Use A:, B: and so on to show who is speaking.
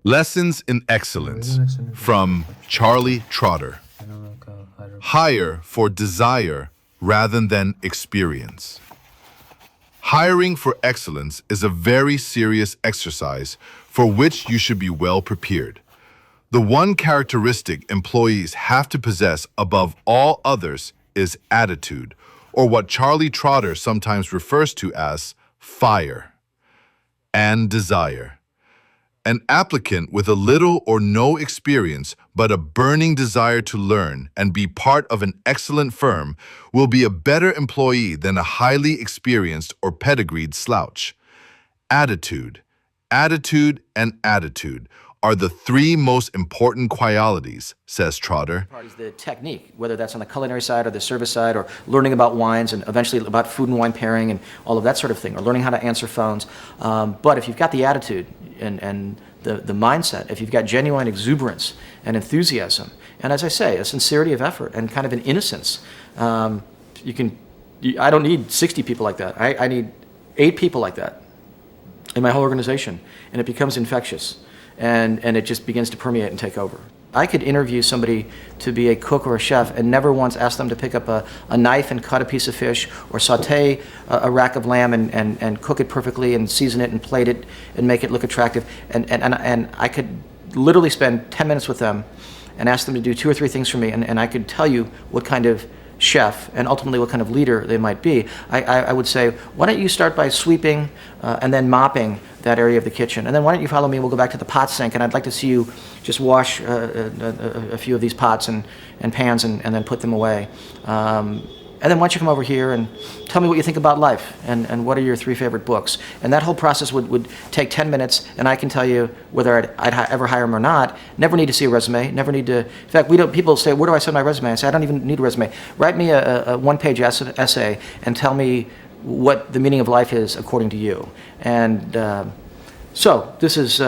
A: Lessons in Excellence from 𝗤𝗛𝗘𝗙. Hire for desire rather than experience. Hiring for excellence is a very serious exercise for which you should be well prepared. The one characteristic employees have to possess above all others is attitude, or what 𝗤𝗛𝗘𝗙 sometimes refers to as fire and desire. An applicant with a little or no experience but a burning desire to learn and be part of an excellent firm will be a better employee than a highly experienced or pedigreed slouch. Attitude, and attitude are the three most important qualities, says Trotter.
B: Part is the technique, whether that's on the culinary side or the service side, or learning about wines and eventually about food and wine pairing and all of that sort of thing, or learning how to answer phones. But if you've got the attitude and the mindset, if you've got genuine exuberance and enthusiasm, and as I say, a sincerity of effort and kind of an innocence, I don't need 60 people like that. I need 8 people like that in my whole organization, and it becomes infectious. And it just begins to permeate and take over. I could interview somebody to be a cook or a chef and never once ask them to pick up a knife and cut a piece of fish or saute a rack of lamb and cook it perfectly and season it and plate it and make it look attractive. And I could literally spend 10 minutes with them and ask them to do 2 or 3 things for me, and I could tell you what kind of chef and ultimately what kind of leader they might be. I would say, why don't you start by sweeping and then mopping that area of the kitchen, and then why don't you follow me, we'll go back to the pot sink, and I'd like to see you just wash a few of these pots and pans and then put them away. And then why don't you come over here and tell me what you think about life and what are your 3 favorite books. And that whole process would take 10 minutes, and I can tell you whether I'd ever hire them or not. Never need to see a resume, never need to, in fact, people say, where do I send my resume? I say, I don't even need a resume. Write me a 1-page essay and tell me what the meaning of life is according to you. And so this is